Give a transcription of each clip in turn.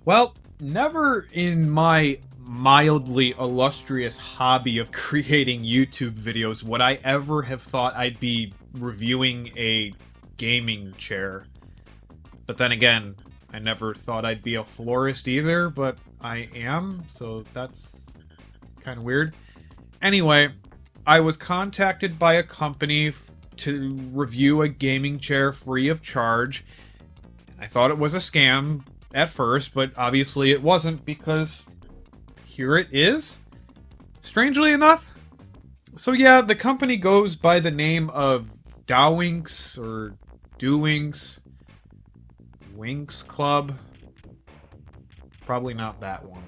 Well, never in my mildly illustrious hobby of creating YouTube videos would I ever have thought I'd be reviewing a gaming chair. But then again, I never thought I'd be a florist either, but I am, so that's kind of weird. Anyway, I was contacted by a company to review a gaming chair free of charge. I thought it was a scam at first, but obviously it wasn't because here it is, strangely enough. So yeah, the company goes by the name of Dowinx or Dowinx. Winx Club. Probably not that one.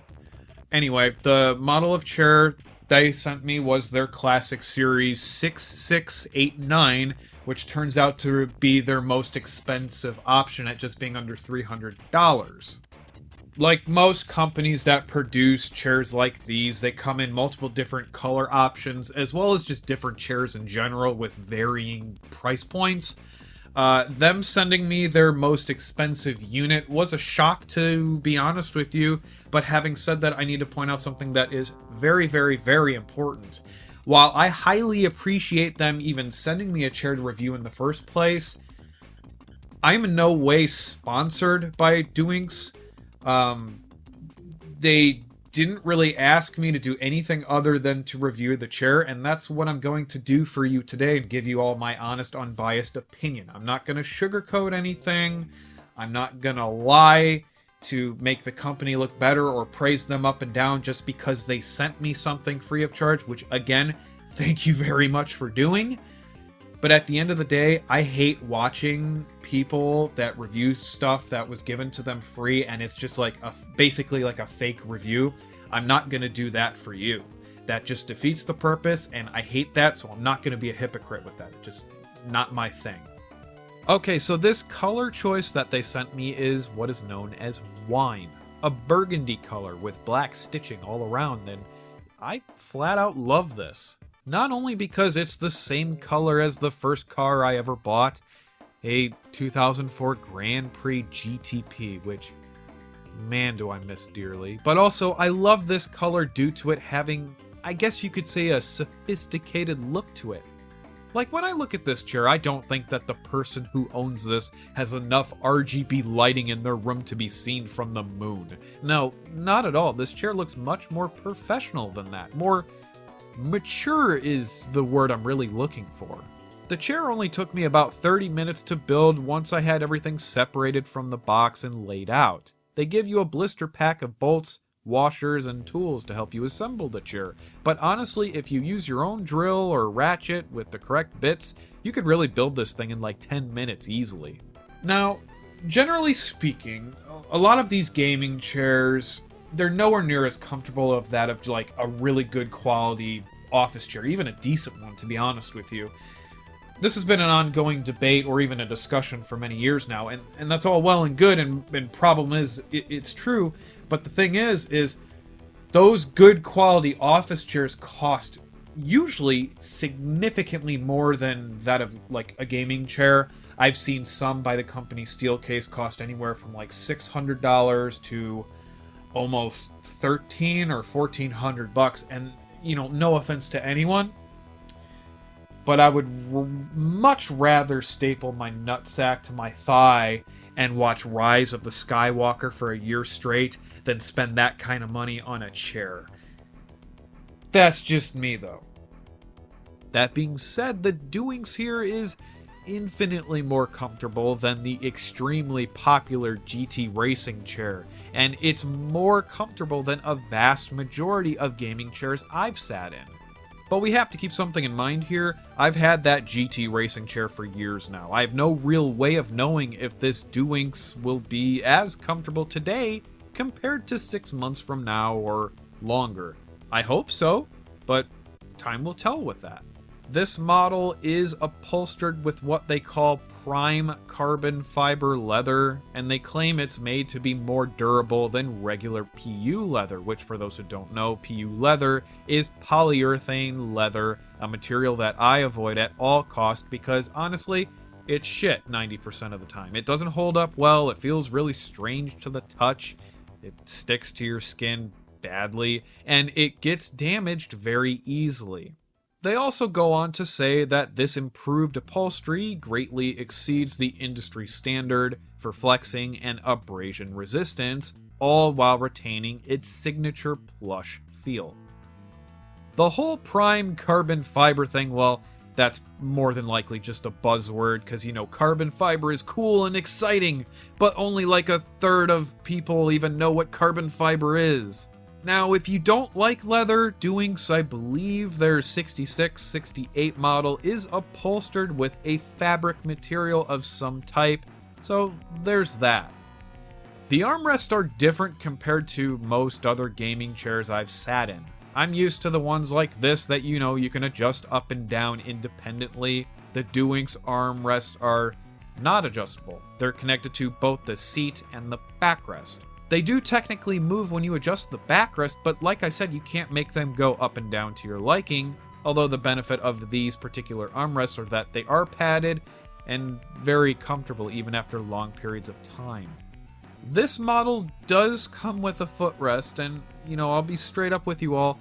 Anyway, the model of chair they sent me was their classic series 6689, which turns out to be their most expensive option at just being under $300. Like most companies that produce chairs like these, they come in multiple different color options, as well as just different chairs in general with varying price points. Them sending me their most expensive unit was a shock, to be honest with you, but having said that, I need to point out something that is very, very, very important. While I highly appreciate them even sending me a chair to review in the first place, I'm in no way sponsored by Dowinx. They didn't really ask me to do anything other than to review the chair, and that's what I'm going to do for you today and give you all my honest, unbiased opinion. I'm not going to sugarcoat anything. I'm not going to lie to make the company look better or praise them up and down just because they sent me something free of charge, which, again, thank you very much for doing. But at the end of the day, I hate watching people that review stuff that was given to them free, and it's just like basically like a fake review. I'm not going to do that for you. That just defeats the purpose, and I hate that, so I'm not going to be a hypocrite with that. It's just not my thing. Okay, so this color choice that they sent me is what is known as wine. A burgundy color with black stitching all around, and I flat out love this. Not only because it's the same color as the first car I ever bought, a 2004 Grand Prix GTP, which, man, do I miss dearly. But also, I love this color due to it having, I guess you could say, a sophisticated look to it. Like, when I look at this chair, I don't think that the person who owns this has enough RGB lighting in their room to be seen from the moon. No, not at all. This chair looks much more professional than that. More mature is the word I'm really looking for. The chair only took me about 30 minutes to build once I had everything separated from the box and laid out. They give you a blister pack of bolts, washers, and tools to help you assemble the chair. But honestly, if you use your own drill or ratchet with the correct bits, you could really build this thing in like 10 minutes easily. Now, generally speaking, a lot of these gaming chairs, they're nowhere near as comfortable of that of like a really good quality office chair, even a decent one, to be honest with you. This has been an ongoing debate or even a discussion for many years now, and that's all well and good, and problem is, it's true, but the thing is those good quality office chairs cost usually significantly more than that of like a gaming chair. I've seen some by the company Steelcase cost anywhere from like $600 to almost $1,300 or $1,400, and you know, no offense to anyone, but I would much rather staple my nutsack to my thigh and watch Rise of the Skywalker for a year straight than spend that kind of money on a chair. That's just me, though. That being said, the Dowinx here is infinitely more comfortable than the extremely popular GTracing chair, and it's more comfortable than a vast majority of gaming chairs I've sat in. But we have to keep something in mind here. I've had that GTracing chair for years now. I have no real way of knowing if this Dowinx will be as comfortable today compared to 6 months from now or longer. I hope so, but time will tell with that. This model is upholstered with what they call prime carbon fiber leather, and they claim it's made to be more durable than regular PU leather, which, for those who don't know, PU leather is polyurethane leather, a material that I avoid at all costs because, honestly, it's shit 90% of the time. It doesn't hold up well, it feels really strange to the touch, It sticks to your skin badly, and it gets damaged very easily. They also go on to say that this improved upholstery greatly exceeds the industry standard for flexing and abrasion resistance, all while retaining its signature plush feel. The whole prime carbon fiber thing, well, that's more than likely just a buzzword because, carbon fiber is cool and exciting, but only like a third of people even know what carbon fiber is. Now, if you don't like leather, Dowinx, I believe their 66, 68 model is upholstered with a fabric material of some type, so there's that. The armrests are different compared to most other gaming chairs I've sat in. I'm used to the ones like this that you can adjust up and down independently. The Dowinx armrests are not adjustable. They're connected to both the seat and the backrest. They do technically move when you adjust the backrest, but like I said, you can't make them go up and down to your liking, although the benefit of these particular armrests are that they are padded and very comfortable even after long periods of time. This model does come with a footrest, and, I'll be straight up with you all.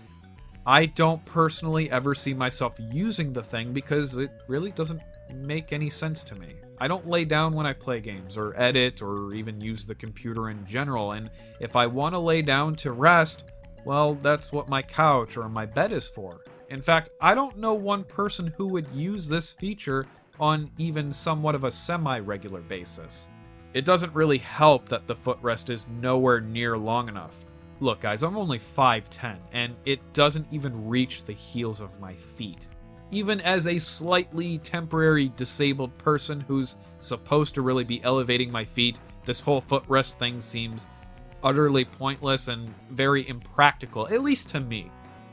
I don't personally ever see myself using the thing because it really doesn't make any sense to me. I don't lay down when I play games, or edit, or even use the computer in general, and if I want to lay down to rest, well, that's what my couch or my bed is for. In fact, I don't know one person who would use this feature on even somewhat of a semi-regular basis. It doesn't really help that the footrest is nowhere near long enough. Look guys, I'm only 5'10", and it doesn't even reach the heels of my feet. Even as a slightly temporary disabled person who's supposed to really be elevating my feet, this whole footrest thing seems utterly pointless and very impractical, at least to me.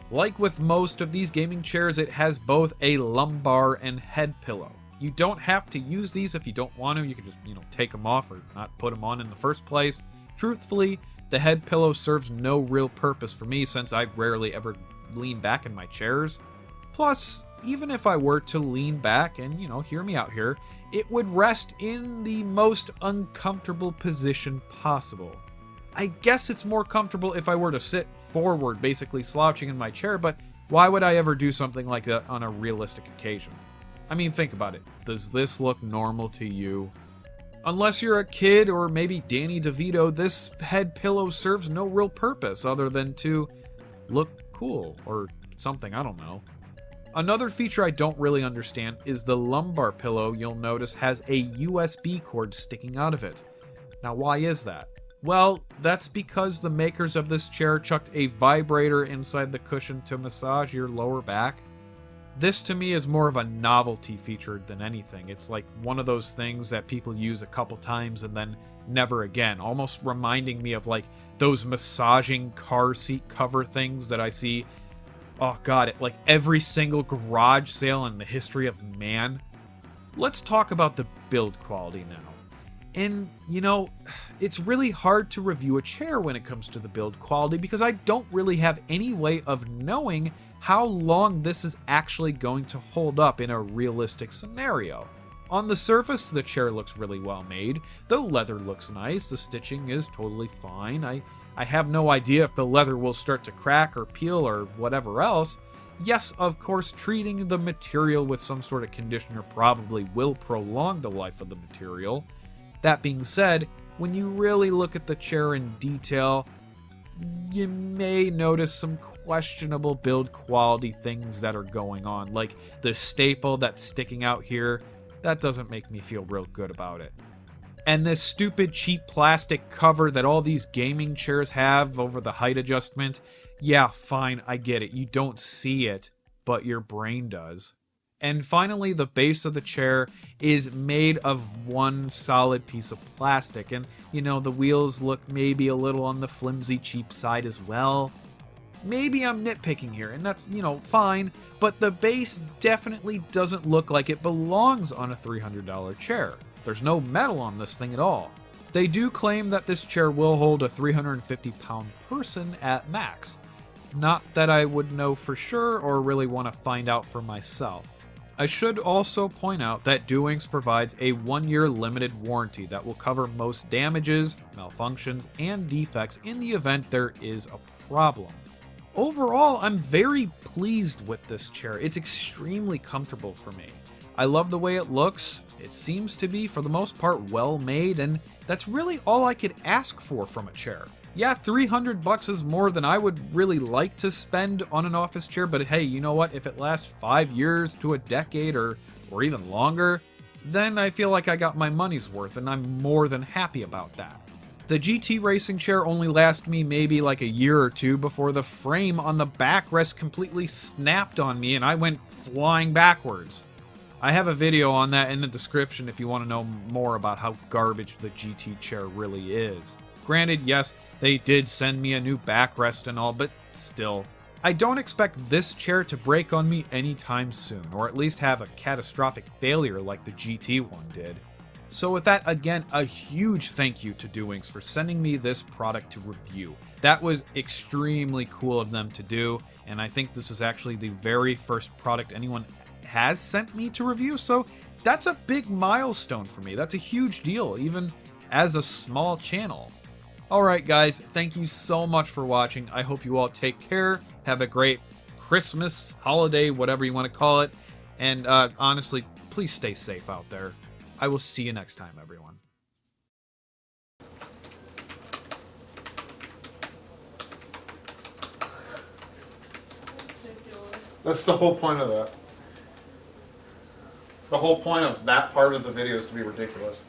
Like with most of these gaming chairs, it has both a lumbar and head pillow. You don't have to use these if you don't want to. You can just, take them off or not put them on in the first place. Truthfully, the head pillow serves no real purpose for me since I rarely ever lean back in my chairs. Plus, even if I were to lean back and, hear me out here, it would rest in the most uncomfortable position possible. I guess it's more comfortable if I were to sit forward, basically slouching in my chair, but why would I ever do something like that on a realistic occasion? I mean, think about it. Does this look normal to you? Unless you're a kid or maybe Danny DeVito, this head pillow serves no real purpose other than to look cool or something, I don't know. Another feature I don't really understand is the lumbar pillow you'll notice has a USB cord sticking out of it. Now, why is that? Well, that's because the makers of this chair chucked a vibrator inside the cushion to massage your lower back. This to me is more of a novelty feature than anything. It's like one of those things that people use a couple times and then never again, almost reminding me of like those massaging car seat cover things that I see, oh god, at like every single garage sale in the history of man. Let's talk about the build quality now. And, it's really hard to review a chair when it comes to the build quality because I don't really have any way of knowing how long this is actually going to hold up in a realistic scenario. On the surface, the chair looks really well made. The leather looks nice. The stitching is totally fine. I have no idea if the leather will start to crack or peel or whatever else. Yes, of course, treating the material with some sort of conditioner probably will prolong the life of the material. That being said, when you really look at the chair in detail, you may notice some questionable build quality things that are going on, like the staple that's sticking out here. That doesn't make me feel real good about it. And this stupid cheap plastic cover that all these gaming chairs have over the height adjustment, yeah, fine, I get it. You don't see it, but your brain does. And finally, the base of the chair is made of one solid piece of plastic. And, the wheels look maybe a little on the flimsy, cheap side as well. Maybe I'm nitpicking here, and that's, fine. But the base definitely doesn't look like it belongs on a $300 chair. There's no metal on this thing at all. They do claim that this chair will hold a 350-pound person at max. Not that I would know for sure or really want to find out for myself. I should also point out that Dowinx provides a 1-year limited warranty that will cover most damages, malfunctions, and defects in the event there is a problem. Overall, I'm very pleased with this chair. It's extremely comfortable for me. I love the way it looks. It seems to be, for the most part, well made, and that's really all I could ask for from a chair. Yeah, $300 is more than I would really like to spend on an office chair, but hey, you know what? If it lasts 5 years to a decade or even longer, then I feel like I got my money's worth, and I'm more than happy about that. The GTracing chair only lasted me maybe like a year or two before the frame on the backrest completely snapped on me and I went flying backwards. I have a video on that in the description if you want to know more about how garbage the GT chair really is. Granted, yes, they did send me a new backrest and all, but still. I don't expect this chair to break on me anytime soon, or at least have a catastrophic failure like the GT one did. So with that, again, a huge thank you to Dowinx for sending me this product to review. That was extremely cool of them to do, and I think this is actually the very first product anyone has sent me to review, so that's a big milestone for me. That's a huge deal, even as a small channel. Alright guys, thank you so much for watching. I hope you all take care, have a great Christmas, holiday, whatever you want to call it, and honestly, please stay safe out there. I will see you next time, everyone. That's the whole point of that. The whole point of that part of the video is to be ridiculous.